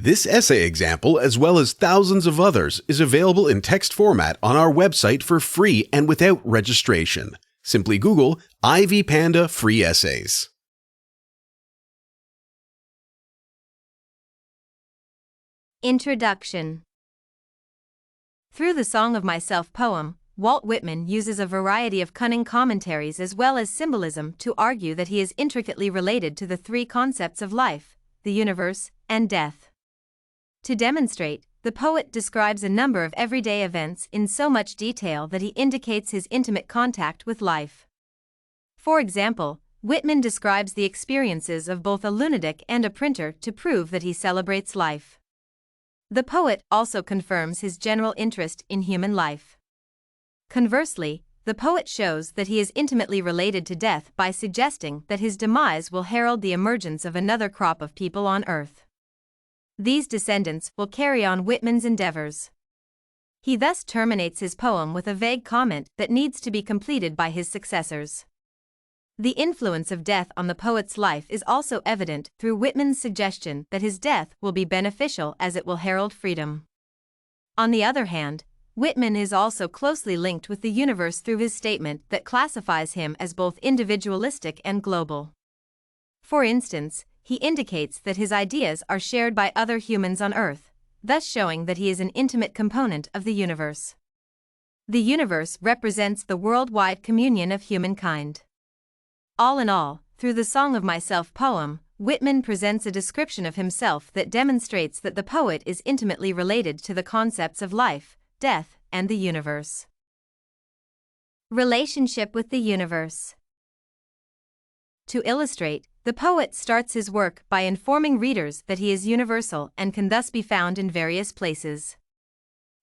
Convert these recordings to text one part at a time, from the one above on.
This essay example, as well as thousands of others, is available in text format on our website for free and without registration. Simply Google Ivy Panda Free Essays. Introduction. Through the Song of Myself poem, Walt Whitman uses a variety of cunning commentaries as well as symbolism to argue that he is intricately related to the three concepts of life, the universe, and death. To demonstrate, the poet describes a number of everyday events in so much detail that he indicates his intimate contact with life. For example, Whitman describes the experiences of both a lunatic and a printer to prove that he celebrates life. The poet also confirms his general interest in human life. Conversely, the poet shows that he is intimately related to death by suggesting that his demise will herald the emergence of another crop of people on earth. These descendants will carry on Whitman's endeavors. He thus terminates his poem with a vague comment that needs to be completed by his successors. The influence of death on the poet's life is also evident through Whitman's suggestion that his death will be beneficial as it will herald freedom. On the other hand, Whitman is also closely linked with the universe through his statement that classifies him as both individualistic and global. For instance, he indicates that his ideas are shared by other humans on Earth, thus showing that he is an intimate component of the universe. The universe represents the worldwide communion of humankind. All in all, through the Song of Myself poem, Whitman presents a description of himself that demonstrates that the poet is intimately related to the concepts of life, death, and the universe. Relationship with the universe. To illustrate, the poet starts his work by informing readers that he is universal and can thus be found in various places.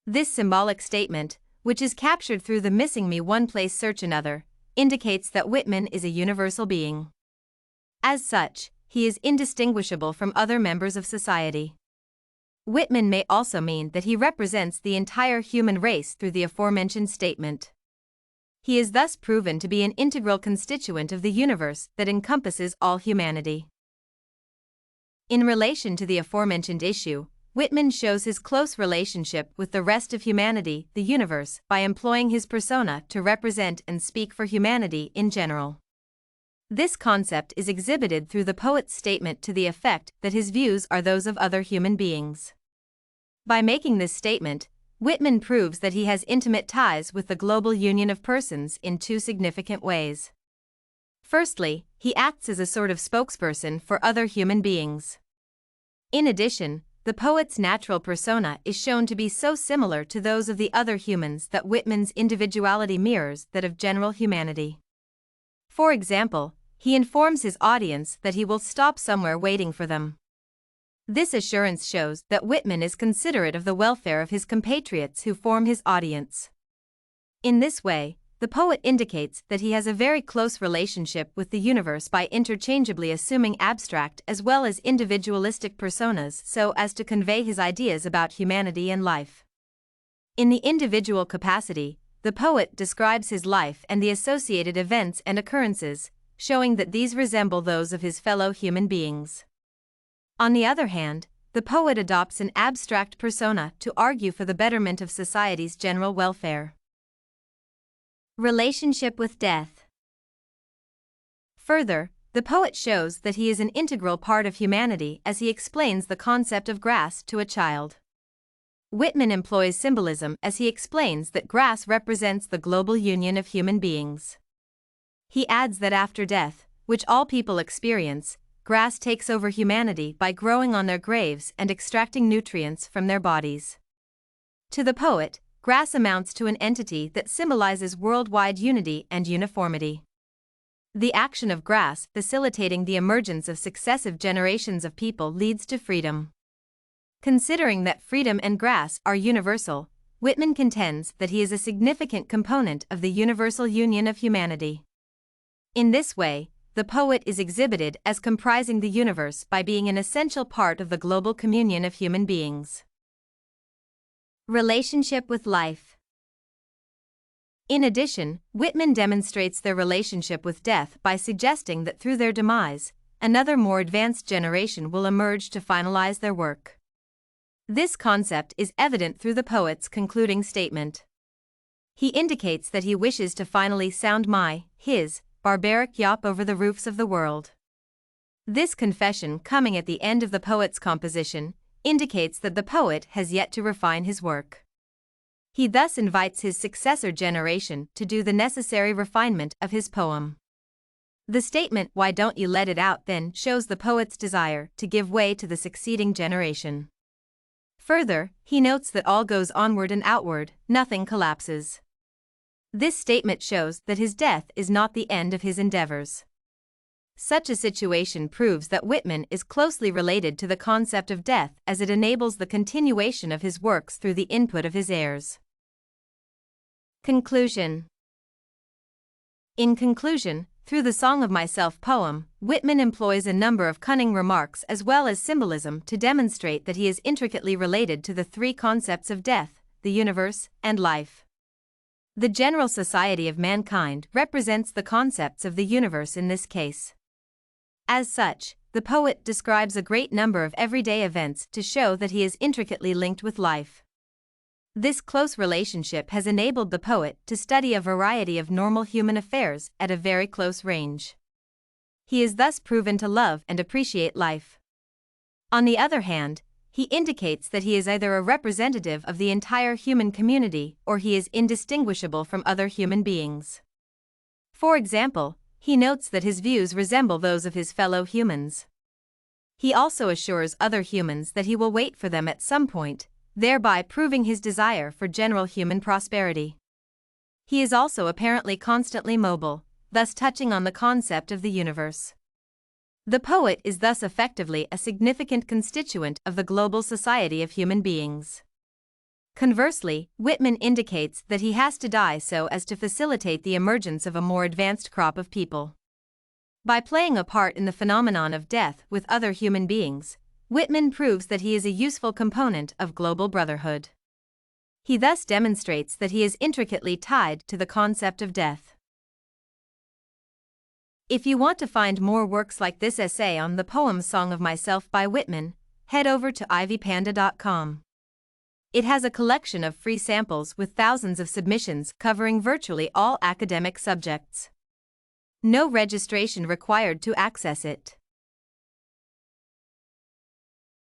This symbolic statement, which is captured through the missing me one place search another, indicates that Whitman is a universal being. As such, he is indistinguishable from other members of society. Whitman may also mean that he represents the entire human race through the aforementioned statement. He is thus proven to be an integral constituent of the universe that encompasses all humanity. In relation to the aforementioned issue, Whitman shows his close relationship with the rest of humanity, the universe, by employing his persona to represent and speak for humanity in general. This concept is exhibited through the poet's statement to the effect that his views are those of other human beings. By making this statement, Whitman proves that he has intimate ties with the global union of persons in two significant ways. Firstly, he acts as a sort of spokesperson for other human beings. In addition, the poet's natural persona is shown to be so similar to those of the other humans that Whitman's individuality mirrors that of general humanity. For example, he informs his audience that he will stop somewhere waiting for them. This assurance shows that Whitman is considerate of the welfare of his compatriots who form his audience. In this way, the poet indicates that he has a very close relationship with the universe by interchangeably assuming abstract as well as individualistic personas so as to convey his ideas about humanity and life. In the individual capacity, the poet describes his life and the associated events and occurrences, showing that these resemble those of his fellow human beings. On the other hand, the poet adopts an abstract persona to argue for the betterment of society's general welfare. Relationship with death. Further, the poet shows that he is an integral part of humanity as he explains the concept of grass to a child. Whitman employs symbolism as he explains that grass represents the global union of human beings. He adds that after death, which all people experience, grass takes over humanity by growing on their graves and extracting nutrients from their bodies. To the poet, grass amounts to an entity that symbolizes worldwide unity and uniformity. The action of grass facilitating the emergence of successive generations of people leads to freedom. Considering that freedom and grass are universal, Whitman contends that he is a significant component of the universal union of humanity. In this way, the poet is exhibited as comprising the universe by being an essential part of the global communion of human beings. Relationship with life. In addition, Whitman demonstrates their relationship with death by suggesting that through their demise, another more advanced generation will emerge to finalize their work. This concept is evident through the poet's concluding statement. He indicates that he wishes to finally sound his barbaric yawp over the roofs of the world. This confession, coming at the end of the poet's composition, indicates that the poet has yet to refine his work. He thus invites his successor generation to do the necessary refinement of his poem. The statement, "Why don't you let it out then?" shows the poet's desire to give way to the succeeding generation. Further, he notes that all goes onward and outward, nothing collapses. This statement shows that his death is not the end of his endeavors. Such a situation proves that Whitman is closely related to the concept of death, as it enables the continuation of his works through the input of his heirs. Conclusion. In conclusion, through the Song of Myself poem, Whitman employs a number of cunning remarks as well as symbolism to demonstrate that he is intricately related to the three concepts of death, the universe, and life. The general society of mankind represents the concepts of the universe in this case. As such, the poet describes a great number of everyday events to show that he is intricately linked with life. This close relationship has enabled the poet to study a variety of normal human affairs at a very close range. He is thus proven to love and appreciate life. On the other hand, he indicates that he is either a representative of the entire human community or he is indistinguishable from other human beings. For example, he notes that his views resemble those of his fellow humans. He also assures other humans that he will wait for them at some point, thereby proving his desire for general human prosperity. He is also apparently constantly mobile, thus touching on the concept of the universe. The poet is thus effectively a significant constituent of the global society of human beings. Conversely, Whitman indicates that he has to die so as to facilitate the emergence of a more advanced crop of people. By playing a part in the phenomenon of death with other human beings, Whitman proves that he is a useful component of global brotherhood. He thus demonstrates that he is intricately tied to the concept of death. If you want to find more works like this essay on the poem Song of Myself by Whitman, head over to ivypanda.com. It has a collection of free samples with thousands of submissions covering virtually all academic subjects. No registration required to access it.